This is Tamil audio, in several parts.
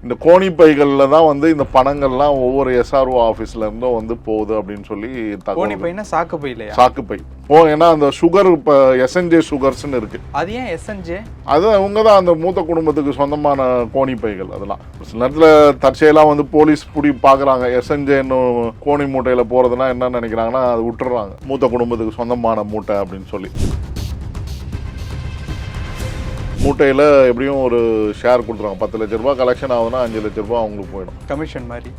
இந்த கோணி பைகளில் தான் வந்து இந்த பணங்கள்லாம் ஒவ்வொரு எஸ்ஆர்ஓ ஆஃபீஸ்ல இருந்தும் வந்து போகுது அப்படின்னு சொல்லி கோணி பைனா சாக்கு பை இல்லையா? சாக்கு பை ஏன்னா அந்த சுகர் இப்போ எஸ்என்ஜே சுகர்ஸ்ன்னு இருக்கு. அது ஏன் எஸ்என்ஜே? அது அவங்க தான் அந்த மூத்த குடும்பத்துக்கு சொந்தமான கோணி பைகள். அதெல்லாம் சில நேரத்தில் தற்செயலாக வந்து போலீஸ் பார்க்குறாங்க எஸ்என்ஜேன்னு கோணி மூட்டையில் போகிறதுனா என்ன நினைக்கிறாங்கன்னா அது விட்டுறாங்க, மூத்த குடும்பத்துக்கு சொந்தமான மூட்டை அப்படின்னு சொல்லி. மூட்டையில் எப்படியும் ஒரு ஷேர் கொடுத்துருவாங்க. 10 லட்ச ரூபா கலெக்ஷன் ஆகுதுன்னா 5 லட்ச ரூபா அவங்களுக்கு போயிடும்,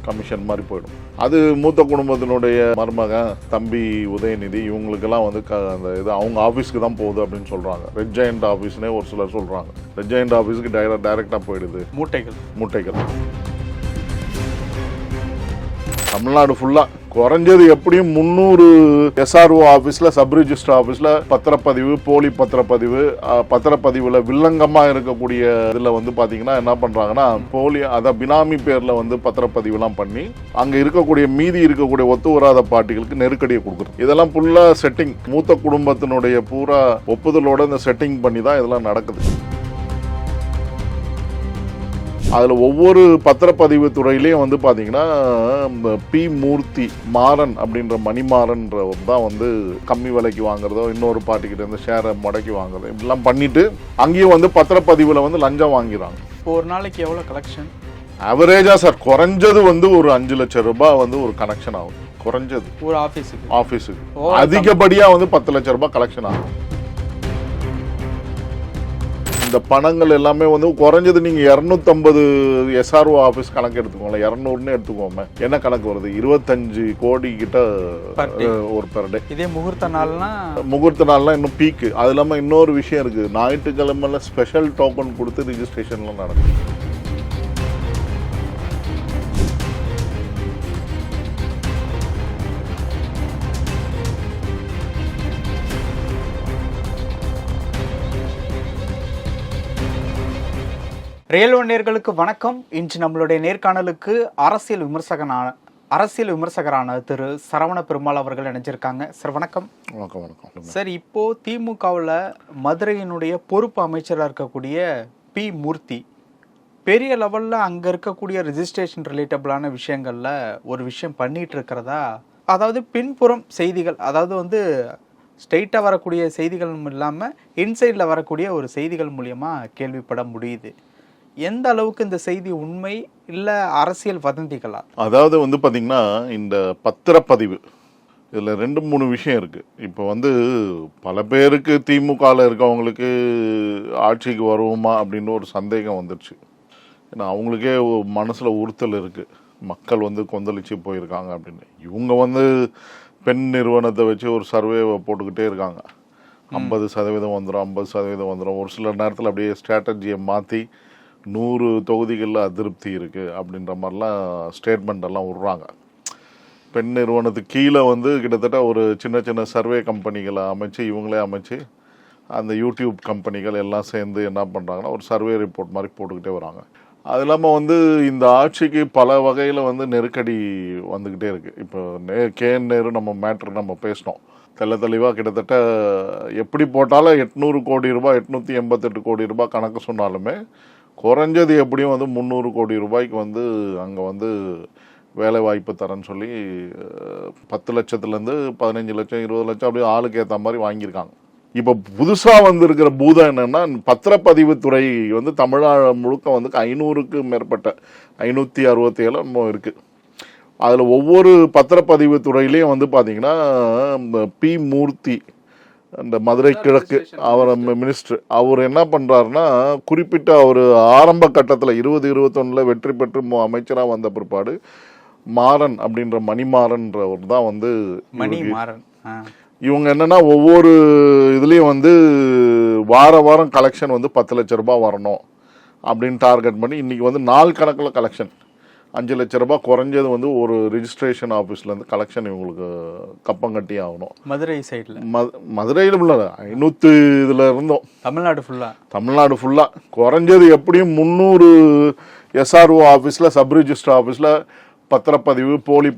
கமிஷன் மாதிரி போயிடும். அது மூத்த குடும்பத்தினுடைய மருமகன், தம்பி உதயநிதி இவங்களுக்கெல்லாம் வந்து அந்த இது அவங்க ஆஃபீஸ்க்கு தான் போகுது அப்படின்னு சொல்கிறாங்க. ரெட் ஜெயண்ட் ஆஃபீஸ்னே ஒரு சிலர் சொல்கிறாங்க. ரெட் ஜெயண்ட் ஆஃபீஸ்க்கு டைரெக்டாக போயிடுது மூட்டைகள். தமிழ்நாடு ஃபுல்லாக குறைஞ்சது எப்படியும் 300 எஸ்ஆர்ஓ ஆஃபீஸில், சப் ரிஜிஸ்டர் ஆஃபீஸில் பத்திரப்பதிவு, போலி பத்திரப்பதிவில் வில்லங்கமாக இருக்கக்கூடிய இதில் வந்து பார்த்தீங்கன்னா என்ன பண்ணுறாங்கன்னா போலி பினாமி பேரில் வந்து பத்திரப்பதிவுலாம் பண்ணி அங்கே இருக்கக்கூடிய மீதி இருக்கக்கூடிய ஒத்து வராத பார்ட்டிகளுக்கு நெருக்கடியை கொடுக்குறது. இதெல்லாம் ஃபுல்லாக செட்டிங், மூத்த குடும்பத்தினுடைய பூரா ஒப்புதலோட இந்த செட்டிங் பண்ணி தான் இதெல்லாம் நடக்குது. அதில் ஒவ்வொரு பத்திரப்பதிவு துறையிலையும் வந்து பார்த்தீங்கன்னா பி மூர்த்தி, மாறன் அப்படின்ற மணிமாறன்றவர் தான் வந்து கம்மி விலைக்கு வாங்குறதோ, இன்னொரு பார்ட்டிக்கிட்ட இருந்து ஷேரை முடக்கி வாங்குறதோ இப்படிலாம் பண்ணிட்டு அங்கேயும் வந்து பத்திரப்பதிவில் வந்து லஞ்சம் வாங்கிறாங்க. ஒரு நாளைக்கு எவ்வளோ கலெக்ஷன்? ஆவரேஜா சார் குறைஞ்சது வந்து ஒரு 5 லட்சம் ரூபாய் வந்து ஒரு கலெக்ஷன் ஆகும். குறைஞ்சது ஒரு ஆஃபீஸுக்கு அதிகப்படியாக வந்து 10 லட்சம் ரூபாய் கலெக்ஷன் ஆகும். இந்த பணங்கள் எல்லாமே வந்து குறைஞ்சது நீங்க 250 எஸ்ஆர்ஓ ஆஃபீஸ் கணக்கு எடுத்துக்கோங்களேன். 200ன்னு எடுத்துக்கோமே, என்ன கணக்கு வருது? 25 கோடி கிட்ட ஒரு பெர் டே. இதே முகூர்த்த நாள்லாம் இன்னும் பீக்கு. அது இல்லாமல் இன்னொரு விஷயம் இருக்கு, ஞாயிற்றுக்கிழமைல ஸ்பெஷல் டோக்கன் கொடுத்து ரிஜிஸ்ட்ரேஷன்லாம் நடக்குது. ரியல் ஒன் நேயர்களுக்கு வணக்கம். இன்று நம்மளுடைய நேர்காணலுக்கு அரசியல் விமர்சகரான திரு சரவண பெருமாள் அவர்கள் இணைஞ்சிருக்காங்க. சார் வணக்கம். வணக்கம் சார், இப்போ திமுகவில் மதுரையினுடைய பொறுப்பு அமைச்சராக இருக்கக்கூடிய பி மூர்த்தி பெரிய லெவலில் அங்கே இருக்கக்கூடிய ரெஜிஸ்ட்ரேஷன் ரிலேட்டபிளான விஷயங்களில் ஒரு விஷயம் பண்ணிட்டு இருக்கிறதா, அதாவது பின்புறம் செய்திகள், அதாவது வந்து ஸ்ட்ரெயிட்டாக வரக்கூடிய செய்திகள் இல்லாமல் இன்சைடில் வரக்கூடிய ஒரு செய்திகள் மூலியமாக கேள்விப்பட முடியுது. எந்த அளவுக்கு இந்த செய்தி உண்மை இல்லை அரசியல் வதந்திகளா? அதாவது வந்து பார்த்தீங்கன்னா இந்த பத்திரப்பதிவு இதில் 2-3 விஷயம் இருக்குது. இப்போ வந்து பல பேருக்கு திமுகவில் இருக்கவங்களுக்கு ஆட்சிக்கு வருவோமா அப்படின்னு ஒரு சந்தேகம் வந்துடுச்சு. ஏன்னா அவங்களுக்கே மனசில் உறுத்தல் இருக்குது, மக்கள் வந்து கொந்தளிச்சு போயிருக்காங்க அப்படின்னு. இவங்க வந்து பெண் நிறுவனத்தை வச்சு ஒரு சர்வேவை போட்டுக்கிட்டே இருக்காங்க. 50% வந்துடும், 50% வந்துடும். ஒரு சில நேரத்தில் அப்படியே ஸ்ட்ராட்டஜியை மாற்றி 100 தொகுதிகளில் அதிருப்தி இருக்குது அப்படின்ற மாதிரிலாம் ஸ்டேட்மெண்ட் எல்லாம் விட்றாங்க. பெண் நிறுவனத்துக்கு கீழே வந்து கிட்டத்தட்ட ஒரு சின்ன சர்வே கம்பெனிகளை அமைச்சு, இவங்களே அமைச்சு அந்த யூடியூப் கம்பெனிகள் எல்லாம் சேர்ந்து என்ன பண்ணுறாங்கன்னா ஒரு சர்வே ரிப்போர்ட் மாதிரி போட்டுக்கிட்டே வராங்க. அது இல்லாமல் வந்து இந்த ஆட்சிக்கு பல வகையில் வந்து நெருக்கடி வந்துக்கிட்டே இருக்குது. இப்போ KN நேரு நம்ம மேட்ரு நம்ம பேசினோம் தெளிவாக. கிட்டத்தட்ட எப்படி போட்டாலும் 800 கோடி ரூபாய், 888 கோடி ரூபாய் கணக்கு சொன்னாலுமே குறைஞ்சது எப்படியும் வந்து 300 கோடி ரூபாய்க்கு வந்து அங்கே வந்து வேலை வாய்ப்பு தரேன்னு சொல்லி 10 லட்சத்துலேருந்து 15 லட்சம் 20 லட்சம் அப்படியே ஆளுக்கு ஏற்ற மாதிரி வாங்கியிருக்காங்க. இப்போ புதுசாக வந்திருக்கிற பூதம் என்னென்னா, பத்திரப்பதிவு துறை வந்து தமிழ்நாடு முழுக்க வந்து 500க்கு மேற்பட்ட 567 இருக்குது. அதில் ஒவ்வொரு பத்திரப்பதிவு துறையிலையும் வந்து பார்த்தீங்கன்னா பி மூர்த்தி, அந்த மதுரை கிழக்கு அவர் மினிஸ்டர், அவர் என்ன பண்ணுறாருன்னா குறிப்பிட்ட அவர் ஆரம்ப கட்டத்தில் 2021 வெற்றி பெற்று அமைச்சராக வந்த பிற்பாடு மாறன் அப்படின்ற மணிமாறன்றவர் தான் வந்து இவங்க என்னன்னா ஒவ்வொரு இதுலேயும் வந்து வாரம் கலெக்ஷன் வந்து 10 லட்ச ரூபாய் வரணும் அப்படின்னு டார்கெட் பண்ணி இன்றைக்கி வந்து நாள் கணக்கில் கலெக்ஷன் 5 லட்ச ரூபாய் குறைஞ்சது வந்து ஒரு ரிஜிஸ்ட்ரேஷன் ஆஃபீஸ்லேருந்து கலெக்ஷன் இவங்களுக்கு கப்பங்கட்டி ஆகணும். மதுரை சைடில் மதுரையில் இல்லை 500 இதில் இருந்தோம். தமிழ்நாடு ஃபுல்லாக குறைஞ்சது எப்படியும் 300 எஸ்ஆர்ஓ ஆஃபீஸில், சப் ரிஜிஸ்டர் ஆஃபீஸில் பத்திரப்பதிவு, போலி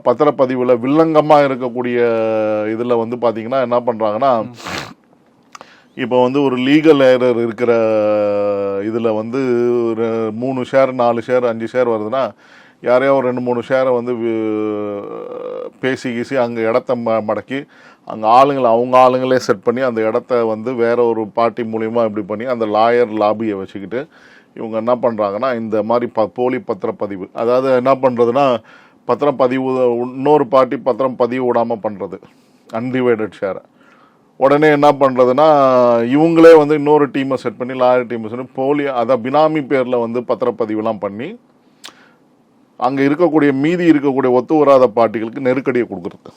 பத்திரப்பதிவில் வில்லங்கமாக இருக்கக்கூடிய இதில் வந்து பார்த்தீங்கன்னா என்ன பண்ணுறாங்கன்னா இப்போ வந்து ஒரு லீகல் ஏரர் இருக்கிற இதில் வந்து ஒரு 3 ஷேர் 4 ஷேர் 5 ஷேர் வருதுன்னா யாரையோ ஒரு 2-3 ஷேரை வந்து பேசி கீசி அங்கே இடத்த மடக்கி அங்கே ஆளுங்களை அவங்க ஆளுங்களே செட் பண்ணி அந்த இடத்த வந்து வேற ஒரு பார்ட்டி மூலிமா இப்படி பண்ணி அந்த லாயர் லாபியை வச்சுக்கிட்டு இவங்க என்ன பண்ணுறாங்கன்னா இந்த மாதிரி போலி பத்திரப்பதிவு, அதாவது என்ன பண்ணுறதுன்னா பத்திரப்பதிவு இன்னொரு பார்ட்டி பத்திரம் பதிவு விடாமல் பண்ணுறது அன்டிவைடட் ஷேரை. உடனே என்ன பண்ணுறதுன்னா இவங்களே வந்து இன்னொரு டீமை செட் பண்ணி லாயர் டீமை செட் பண்ணி போலி அதான் பினாமி பேரில் வந்து பத்திரப்பதிவுலாம் பண்ணி அங்கே இருக்கக்கூடிய மீதி இருக்கக்கூடிய ஒத்து வராத பார்ட்டிகளுக்கு நெருக்கடியை கொடுக்குறது,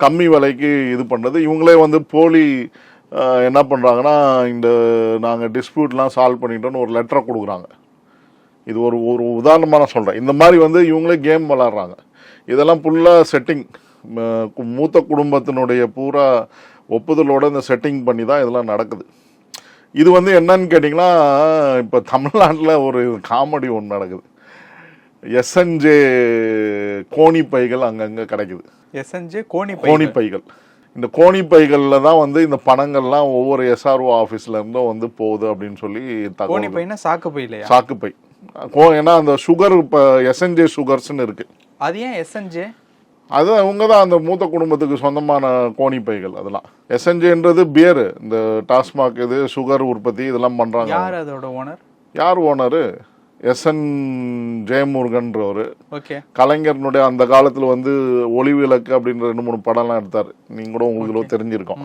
கம்மி விலைக்கு இது பண்ணுறது. இவங்களே வந்து போலி என்ன பண்ணுறாங்கன்னா இந்த நாங்கள் டிஸ்பியூட்லாம் சால்வ் பண்ணிட்டோன்னு ஒரு லெட்டரை கொடுக்குறாங்க. இது ஒரு ஒரு உதாரணமாக நான் சொல்கிறேன். இந்த மாதிரி வந்து இவங்களே கேம் விளாட்றாங்க. இதெல்லாம் ஃபுல்லாக செட்டிங், மூத்த குடும்பத்தினுடைய பூரா ஒப்புதலோட இந்த செட்டிங் பண்ணி தான் இதெல்லாம் நடக்குது. இது வந்து என்னன்னு கேட்டிங்கன்னா இப்போ தமிழ்நாட்டில் ஒரு காமெடி ஒன்று நடக்குது. எஸ்என்ஜே கோணி பைகள் அங்கங்கே கிடைக்குது. எஸ்என்ஜே கோணி பைகள். இந்த கோணி பைகளில் தான் வந்து இந்த பணங்கள்லாம் ஒவ்வொரு எஸ்ஆர்ஓ ஆஃபீஸ்ல இருந்தும் வந்து போகுது அப்படின்னு சொல்லி கோணி பைனா சாக்கு பை இல்லையா? சாக்கு பை. ஏன்னா அந்த சுகர் இப்போ எஸ்என்ஜே சுகர்ஸ்ன்னு இருக்கு. அது ஏன் எஸ்என்ஜே? அது அவங்க தான் அந்த மூத்த குடும்பத்துக்கு சொந்தமான கோணி பைகள். அதெல்லாம் எஸ்என்ஜேன்றது பியர், இந்த டாஸ்மாக் இது சுகர் உற்பத்தி இதெல்லாம் பண்றாங்க. யார் அதோட ஓனர்? யார் ஓனரு? எஸ்என் ஜெயமுருகன்றவர். ஓகே. கலைஞர்னுடைய அந்த காலத்தில் வந்து ஒளிவிளக்கு அப்படின்ற 2-3 படம்லாம் எடுத்தார். நீங்க கூட உங்களுக்கு தெரிஞ்சிருக்கோம்.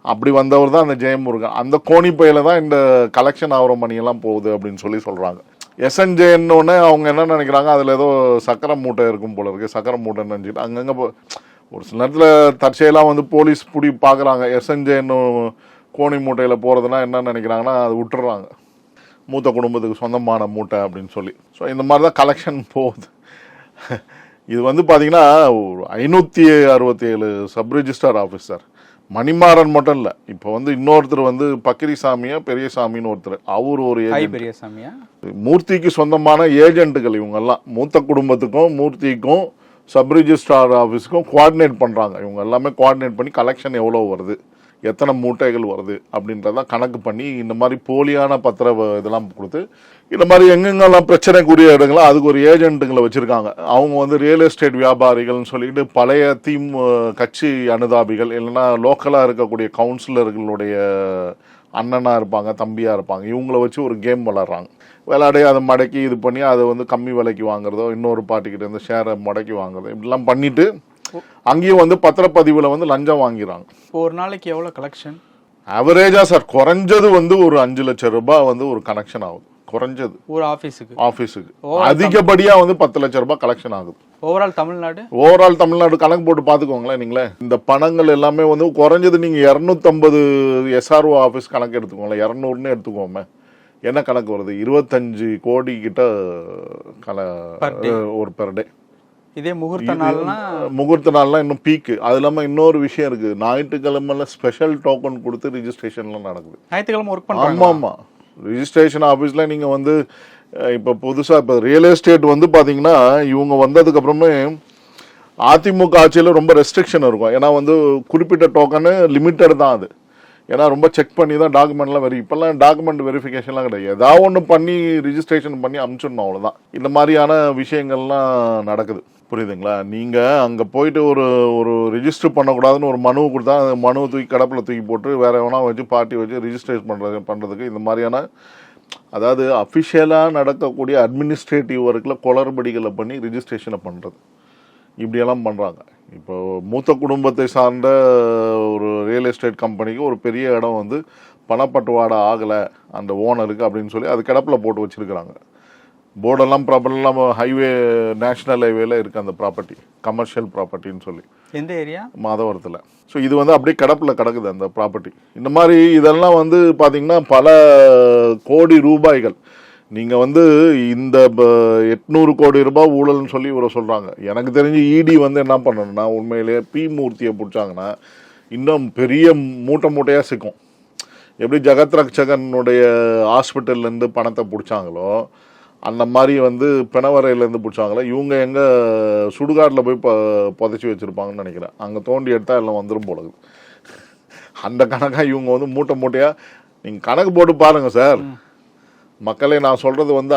அப்படி வந்தவர் தான் அந்த ஜெயமுருகன். அந்த கோணி பையில தான் இந்த கலெக்ஷன் ஆகிற மணியெல்லாம் போகுது அப்படின்னு சொல்லி சொல்றாங்க. எஸ்என்ஜேன்னு அவங்க என்ன நினைக்கிறாங்க, அதில் ஏதோ சக்கரை மூட்டை இருக்கும் போல இருக்கு, சக்கரை மூட்டைன்னு நினச்சிட்டு அங்கங்கே ஒரு சில நேரத்தில் தற்செயலாக வந்து போலீஸ் பிடி பார்க்குறாங்க. எஸ்என்ஜேன்னு கோணி மூட்டையில் போகிறதுனா என்ன நினைக்கிறாங்கன்னா அது விட்டுறாங்க, மூத்த குடும்பத்துக்கு சொந்தமான மூட்டை அப்படின்னு சொல்லி. ஸோ இந்த மாதிரி தான் கலெக்ஷன் போகுது. இது வந்து பார்த்தீங்கன்னா ஒரு 567 சப் ரிஜிஸ்டார் ஆஃபீஸர் மணிமாறன் மட்டும் இல்லை, இப்போ வந்து இன்னொருத்தர் வந்து பக்கிரிசாமியா பெரியசாமின்னு ஒருத்தர், அவர் ஒரு பெரியசாமியா மூர்த்திக்கு சொந்தமான ஏஜென்ட்டுகள். இவங்கெல்லாம் மூத்த குடும்பத்துக்கும் மூர்த்திக்கும் சப் ரிஜிஸ்ட்ரார் ஆஃபீஸுக்கும் கோஆர்டினேட் பண்ணுறாங்க. இவங்க எல்லாமே கோஆர்டினேட் பண்ணி கலெக்ஷன் எவ்வளோ வருது, எத்தனை மூட்டைகள் வருது அப்படின்றத கணக்கு பண்ணி இந்த மாதிரி போலியான பத்திர இதெல்லாம் கொடுத்து இந்த மாதிரி எங்கெங்கெல்லாம் பிரச்சனைக்குரிய இடங்களோ அதுக்கு ஒரு ஏஜென்ட்டுங்களை வச்சுருக்காங்க. அவங்க வந்து ரியல் எஸ்டேட் வியாபாரிகள்னு சொல்லிட்டு பழைய கட்சி அனுதாபிகள் இல்லைன்னா லோக்கலாக இருக்கக்கூடிய கவுன்சிலர்களுடைய அண்ணனாக இருப்பாங்க, தம்பியாக இருப்பாங்க. இவங்கள வச்சு ஒரு கேம் விளாட்றாங்க. விளையாடி அதை மடக்கி இது பண்ணி அதை வந்து கம்மி விலைக்கு வாங்குறதோ இன்னொரு பார்ட்டிக்கிட்ட இருந்து ஷேரை முடக்கி வாங்குறதோ இப்படிலாம் பண்ணிட்டு அங்கேயும் வந்து பத்திரப்பதிவில் வந்து லஞ்சம் வாங்கிறாங்க. ஒரு நாளைக்கு எவ்வளோ கலெக்ஷன் ஆவரேஜா சார்? குறைஞ்சது வந்து ஒரு 5 லட்சம் ரூபாய் வந்து ஒரு கலெக்ஷன் ஆகுது குறைஞ்சது ஒரு ஆஃபீஸுக்கு. அதிகப்படியா வந்து 10 லட்சம் ரூபாய் கலெக்ஷன் ஆகுது. ஓவரால் தமிழ்நாடு கணக்கு போட்டு பாத்துக்கோங்களேன். நீங்களே இந்த பணங்கள் எல்லாமே வந்து குறைஞ்சது நீங்க 250 எஸ்ஆர்ஓ ஆஃபீஸ் கணக்கு எடுத்துக்கோங்களேன், 200ன்னு எடுத்துக்கோமே, என்ன கணக்கு வருது? 25 கோடி கிட்ட ஒரு பெர் டே. இதே முகூர்த்த நாள்லாம் இன்னும் பீக்கு. அது இல்லாமல் இன்னொரு விஷயம் இருக்கு, ஞாயிற்றுக்கிழமைல ஸ்பெஷல் டோக்கன் கொடுத்து ரிஜிஸ்ட்ரேஷன்லாம் நடக்குது. ஞாயிற்றுக்கிழமை ஒர்க் பண்ணுறாங்க. ஆமாம், ரிஜிஸ்ட்ரேஷன் ஆஃபீஸில் நீங்கள் வந்து இப்போ புதுசாக இப்போ ரியல் எஸ்டேட் வந்து பார்த்தீங்கன்னா இவங்க வந்ததுக்கு அப்புறமே அதிமுக ஆட்சியில் ரொம்ப ரெஸ்ட்ரிக்ஷன் இருக்கும். ஏன்னா வந்து குறிப்பிட்ட டோக்கனு லிமிட்டட் தான் அது. ஏன்னா ரொம்ப செக் பண்ணி தான் டாக்குமெண்ட்லாம் இப்போல்லாம் டாக்குமெண்ட் வெரிஃபிகேஷன்லாம் கிடையாது. ஏதாவது ஒன்று பண்ணி ரிஜிஸ்ட்ரேஷன் பண்ணி அனுப்பிச்சிடணும், அவ்வளோதான். இந்த மாதிரியான விஷயங்கள்லாம் நடக்குது, புரியுதுங்களா? நீங்கள் அங்கே போயிட்டு ஒரு ரிஜிஸ்டர் பண்ணக்கூடாதுன்னு ஒரு மனுவை கொடுத்தா அந்த மனுவை தூக்கி கடப்பில் தூக்கி போட்டு வேற எவனா வச்சு பார்ட்டி வச்சு ரிஜிஸ்ட்ரேட் பண்ணுறதுக்கு இந்த மாதிரியான, அதாவது அஃபிஷியலாக நடக்கக்கூடிய அட்மினிஸ்ட்ரேட்டிவ் ஒர்க்கில் குளறுபடிகளை பண்ணி ரிஜிஸ்ட்ரேஷனை பண்ணுறது, இப்படியெல்லாம் பண்ணுறாங்க. இப்போ மூத்த குடும்பத்தை சார்ந்த ஒரு ரியல் எஸ்டேட் கம்பெனிக்கு ஒரு பெரிய இடம் வந்து பணப்பட்டுவாடை ஆகலை அந்த ஓனருக்கு அப்படின்னு சொல்லி அது கிடப்பில் போட்டு வச்சுருக்கிறாங்க. போர்டெல்லாம் ப்ராப்பர்லாம் ஹைவே நேஷ்னல் ஹைவேல இருக்குது அந்த ப்ராப்பர்ட்டி, கமர்ஷியல் ப்ராப்பர்ட்டின்னு சொல்லி. எந்த ஏரியா? மாதவரத்தில். ஸோ இது வந்து அப்படியே கிடப்பில் கிடக்குது அந்த ப்ராப்பர்ட்டி. இந்த மாதிரி இதெல்லாம் வந்து பார்த்திங்கன்னா பல கோடி ரூபாய்கள். நீங்கள் வந்து இந்த 800 கோடி ரூபாய் ஊழல்னு சொல்லி இவரை சொல்கிறாங்க. எனக்கு தெரிஞ்சு இடி வந்து என்ன பண்ணணும்னா உண்மையிலேயே பி மூர்த்தியை பிடிச்சாங்கன்னா இன்னும் பெரிய மூட்டையாக சிக்கும். எப்படி ஜெகத் ரக்ஷகனுடைய ஹாஸ்பிட்டல்லேருந்து பணத்தை பிடிச்சாங்களோ அந்த மாதிரி வந்து பிணவரையிலேருந்து பிடிச்சாங்களோ இவங்க எங்கே சுடுகாட்டில் போய் புதைச்சி வச்சுருப்பாங்கன்னு நினைக்கிறேன். அங்கே தோண்டி எடுத்தால் எல்லாம் வந்துடும் போலது. அந்த கணக்காக இவங்க வந்து மூட்டையாக நீங்கள் கணக்கு போட்டு பாருங்கள் சார். மக்களே நான் சொல்கிறது வந்து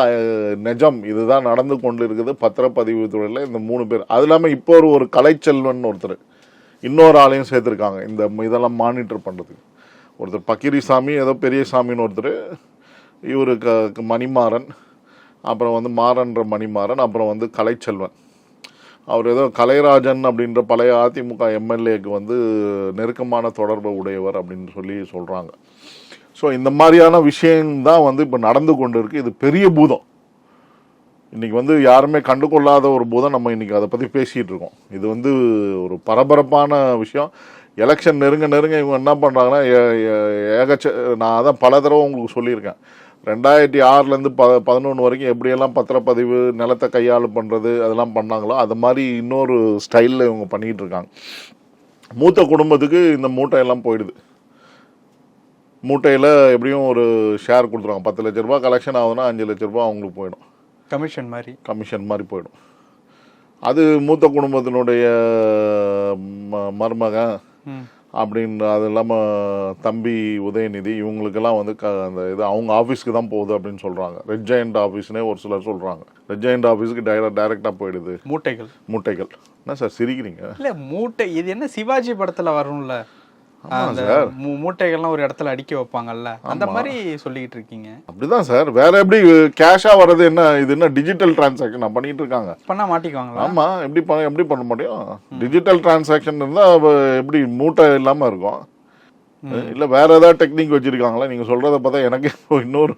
நிஜம், இதுதான் நடந்து கொண்டு இருக்குது பத்திரப்பதிவு துறையில் இந்த 3 பேர். அது இல்லாமல் இப்போ ஒரு கலைச்செல்வன் ஒருத்தர், இன்னொரு ஆளையும் சேர்த்துருக்காங்க இந்த இதெல்லாம் மானிட்டர் பண்ணுறதுக்கு. ஒருத்தர் பக்கிரிசாமி ஏதோ பெரியசாமின்னு ஒருத்தர், இவர் மணிமாறன், அப்புறம் வந்து மாறன்ற மணிமாறன், அப்புறம் வந்து கலைச்செல்வன். அவர் ஏதோ கலைராஜன் அப்படின்ற பழைய அதிமுக எம்எல்ஏக்கு வந்து நெருக்கமான தொடர்பு உடையவர் அப்படின்னு சொல்லி சொல்கிறாங்க. ஸோ இந்த மாதிரியான விஷயம்தான் வந்து இப்போ நடந்து கொண்டு இருக்குது. இது பெரிய பூதம். இன்றைக்கி வந்து யாருமே கண்டுகொள்ளாத ஒரு பூதம். நம்ம இன்றைக்கி அதை பற்றி பேசிகிட்டு இருக்கோம். இது வந்து ஒரு பரபரப்பான விஷயம். எலெக்ஷன் நெருங்க இவங்க என்ன பண்ணுறாங்கன்னா நான் அதான் பல தடவை உங்களுக்கு சொல்லியிருக்கேன். 2006 11 வரைக்கும் எப்படியெல்லாம் பத்திரப்பதிவு நிலத்தை கையாளு பண்ணுறது அதெல்லாம் பண்ணாங்களோ அது மாதிரி இன்னொரு ஸ்டைலில் இவங்க பண்ணிகிட்டு இருக்காங்க. மூத்த குடும்பத்துக்கு இந்த மூட்டையெல்லாம் போயிடுது. மூட்டையில் எப்படியும் ஒரு ஷேர் கொடுத்துருவாங்க. 10 லட்ச ரூபா கலெக்ஷன் ஆகுதுன்னா 5 லட்ச ரூபா அவங்களுக்கு போயிடும். கமிஷன் மாதிரி போயிடும். அது மூத்த குடும்பத்தினுடைய மருமகன் அப்படின்னு, அது இல்லாமல் தம்பி உதயநிதி, இவங்களுக்கெல்லாம் வந்து அந்த இது அவங்க ஆஃபீஸ்க்கு தான் போகுது அப்படின்னு சொல்கிறாங்க. ரெட் ஜெயண்ட் ஆஃபீஸ்னே ஒரு சிலர் சொல்கிறாங்க. ரெட் ஜெயண்ட் ஆஃபீஸுக்கு டைரெக்டாக போயிடுது மூட்டைகள். என்ன சார் சிரிக்கிறீங்க? இல்லை, மூட்டை இது என்ன சிவாஜி படத்தில் வரும்ல, மூட்டைகள்லாம் ஒரு இடத்துல அடுக்கி வைப்பாங்கல்ல, அந்த மாதிரி சொல்லிட்டு இருக்கீங்க. அப்படிதான் சார். வேற எப்படி கேஷா வர்றது? என்ன இது என்ன டிஜிட்டல் டிரான்சாக்ஷன் பண்ணிட்டு இருக்காங்க? பண்ணா மாட்டிக்குவாங்களா? ஆமா, எப்படி பண்ண முடியும்? டிஜிட்டல் டிரான்சாக்ஷன் இருந்தா எப்படி மூட்டை இல்லாம இருக்கும்? இல்ல வேற ஏதாவது டெக்னிக் வச்சிருக்காங்களா? நீங்க சொல்றத பார்த்தா எனக்கு இன்னொரு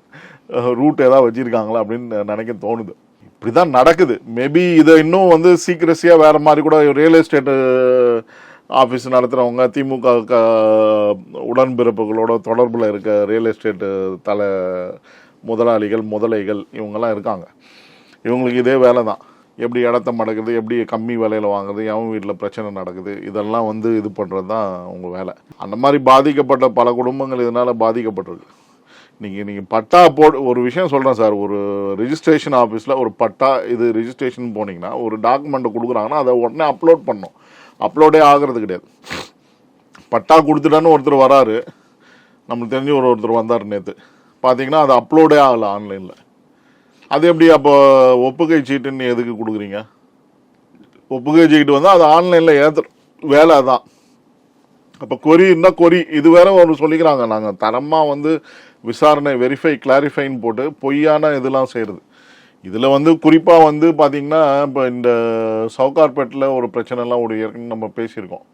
ரூட் ஏதாவது வச்சிருக்காங்களா அப்படின்னு நினைக்க தோணுது. இப்படிதான் நடக்குது. மேபி இதை இன்னும் வந்து சீக்கிரஸியா வேற மாதிரி கூட ரியல் எஸ்டேட் ஆஃபீஸ் நடத்துகிறவங்க, திமுக உடன்பிறப்புகளோட தொடர்பில் இருக்க ரியல் எஸ்டேட்டு முதலைகள் இவங்கெல்லாம் இருக்காங்க. இவங்களுக்கு இதே வேலை தான். எப்படி இடத்த மடக்குது, எப்படி கம்மி விலையில் வாங்குது, எவன் வீட்டில் பிரச்சனை நடக்குது, இதெல்லாம் வந்து இது பண்ணுறது தான் உங்கள் வேலை. அந்த மாதிரி பாதிக்கப்பட்ட பல குடும்பங்கள் இதனால் பாதிக்கப்பட்டிருக்கு. நீங்கள் பட்டா ஒரு விஷயம் சொல்கிறேன் சார். ஒரு ரிஜிஸ்ட்ரேஷன் ஆஃபீஸில் ஒரு பட்டா இது ரிஜிஸ்ட்ரேஷன் போனீங்கன்னா ஒரு டாக்குமெண்ட்டை கொடுக்குறாங்கன்னா அதை உடனே அப்லோட் பண்ணணும். அப்லோடே ஆகிறது கிடையாது. பட்டா கொடுத்துட்டான்னு ஒருத்தர் வராரு, நம்மளுக்கு தெரிஞ்சு ஒருத்தர் வந்தார் நேற்று, பார்த்தீங்கன்னா அது அப்லோடே ஆகலை ஆன்லைனில். அது எப்படி? அப்போ ஒப்புகை சீட்டுன்னு எதுக்கு கொடுக்குறீங்க? ஒப்புகை சீட்டு வந்து அது ஆன்லைனில் ஏற்ற வேலை தான். அப்போ கொரி இது வேற ஒரு சொல்லிக்கிறாங்க. நாங்கள் தரமாக வந்து விசாரணை கிளாரிஃபைன்னு போட்டு பொய்யான இதெல்லாம் செய்கிறது. இதில் வந்து குறிப்பாக வந்து பார்த்திங்கன்னா இப்போ இந்த சவுகார்பேட்டில் ஒரு பிரச்சனைலாம் ஏற்கனவே நம்ம பேசியிருக்கோம்.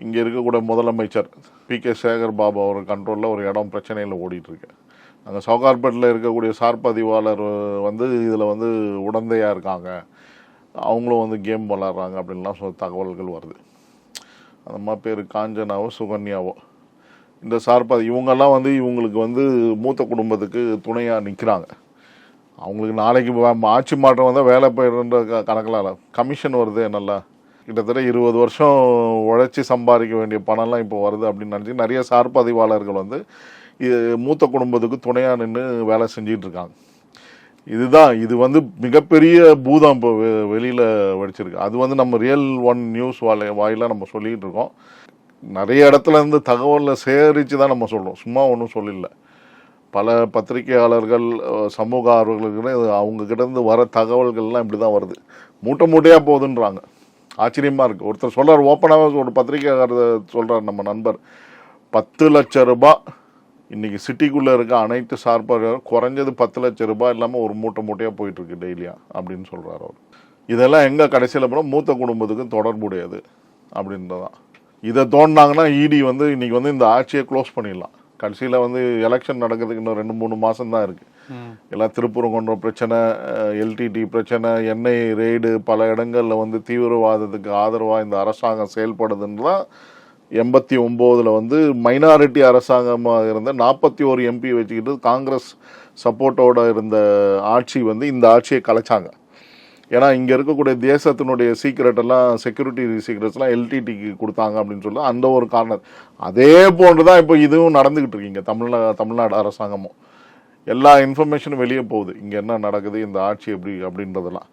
இங்கே இருக்கக்கூடிய முதலமைச்சர் PK சேகர் பாபு அவர் கண்ட்ரோலில் ஒரு இடம் பிரச்சனையில் ஓடிட்டுருக்கு. அங்கே சவுகார்பேட்டில் இருக்கக்கூடிய சார்பதிவாளர் வந்து இதில் வந்து உடந்தையாக இருக்காங்க, அவங்களும் வந்து கேம் விளாட்றாங்க அப்படின்லாம் தகவல்கள் வருது. அந்த மாதிரி பேர் காஞ்சனாவோ சுகன்யாவோ இந்த இவங்கெல்லாம் வந்து இவங்களுக்கு வந்து மூத்த குடும்பத்துக்கு துணையாக நிற்கிறாங்க. அவங்களுக்கு நாளைக்கு ஆட்சி மாற்றம் வந்தால் வேலை போயிடுன்ற கணக்கில் கமிஷன் வருது. என்னெல்லாம் கிட்டத்தட்ட 20 வருஷம் உழைச்சி சம்பாதிக்க வேண்டிய பணம்லாம் இப்போ வருது அப்படின்னு நினச்சி நிறைய சார்பதிவாளர்கள் வந்து இது மூத்த குடும்பத்துக்கு துணையாக நின்று வேலை செஞ்சிட்டு இருக்காங்க. இது வந்து மிகப்பெரிய பூதம் இப்போ வெளியில் வெடிச்சிருக்கு. அது வந்து நம்ம ரியல் ஒன் நியூஸ் வாயிலாக நம்ம சொல்லிக்கிட்டு இருக்கோம். நிறைய இடத்துல இருந்து தகவலை சேகரித்து தான் நம்ம சொல்கிறோம், சும்மா ஒன்றும் சொல்லல. பல பத்திரிகையாளர்கள், சமூக ஆர்வலர்களுக்கு அவங்கக்கிட்டேருந்து வர தகவல்கள்லாம் இப்படி தான் வருது. மூட்டையாக போகுதுன்றாங்க. ஆச்சரியமாக இருக்குது. ஒருத்தர் சொல்கிறார், ஓப்பனாக ஒரு பத்திரிகையாளர் சொல்கிறார், நம்ம நண்பர், 10 லட்ச ரூபாய் இன்றைக்கி சிட்டிக்குள்ளே இருக்க அனைத்து சார்பாக குறைஞ்சது 10 லட்ச ரூபாய் இல்லாமல் ஒரு மூட்டையாக போயிட்டுருக்கு டெய்லியாக அப்படின்னு சொல்கிறார் அவர். இதெல்லாம் எங்கே கடைசியில் போனால் மூத்த குடும்பத்துக்கு தொடர்புடையது அப்படின்றதான். இதை தோண்டினாங்கன்னா இடி வந்து இன்றைக்கி வந்து இந்த ஆட்சியை க்ளோஸ் பண்ணிடலாம். கடைசியில் வந்து எலெக்ஷன் நடக்கிறதுக்கு இன்னும் 2-3 மாதம் தான் இருக்குது. எல்லாம் திருப்பூரங்குன்றம் பிரச்சனை, LTT பிரச்சனை, எண்ணெய் ரெய்டு, பல இடங்களில் வந்து தீவிரவாதத்துக்கு ஆதரவாக இந்த அரசாங்கம் செயல்படுதுன்றதான் 89 வந்து மைனாரிட்டி அரசாங்கமாக இருந்த 41 MP வச்சுக்கிட்டு காங்கிரஸ் சப்போர்ட்டோட இருந்த ஆட்சி வந்து இந்த ஆட்சியை கலைச்சாங்க. ஏன்னா இங்கே இருக்கக்கூடிய தேசத்தினுடைய செக்யூரிட்டி சீக்ரெட்ஸ்லாம் LTTக்கு கொடுத்தாங்க அப்படின்னு சொல்லி அந்த ஒரு காரணம். அதே போன்று தான் இப்போ இதுவும் நடந்துக்கிட்டு இருக்கீங்க. தமிழ்நாடு அரசாங்கமும் எல்லா இன்ஃபர்மேஷனும் வெளியே போகுது, இங்கே என்ன நடக்குது, இந்த ஆட்சி எப்படி அப்படின்றதெல்லாம்.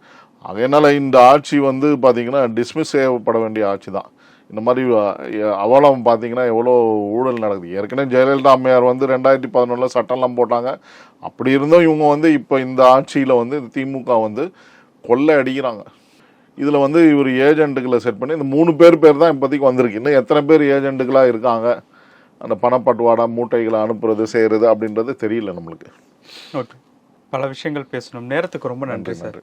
அதனால் இந்த ஆட்சி வந்து பார்த்திங்கன்னா டிஸ்மிஸ் செய்யப்பட வேண்டிய ஆட்சி தான். இந்த மாதிரி அவலம் பார்த்தீங்கன்னா எவ்வளோ ஊழல் நடக்குது. ஏற்கனவே ஜெயலலிதா அம்மையார் வந்து 2011 சட்டம்லாம் போட்டாங்க. அப்படி இருந்தும் இவங்க வந்து இப்போ இந்த ஆட்சியில் வந்து திமுக வந்து கொள்ளை அடிக்கிறாங்க. இதில் வந்து இவர் ஏஜென்ட்டுகளை செட் பண்ணி இந்த 3 பேர் தான் இப்போதைக்கு வந்திருக்கு. இன்னும் எத்தனை பேர் ஏஜென்ட்டுகளாக இருக்காங்க, அந்த பணப்பட்டுவாடா மூட்டைகளை அனுப்புறது செய்கிறது அப்படின்றது தெரியல நம்மளுக்கு. ஓகே, பல விஷயங்கள் பேசணும். நேரத்துக்கு ரொம்ப நன்றி சார்.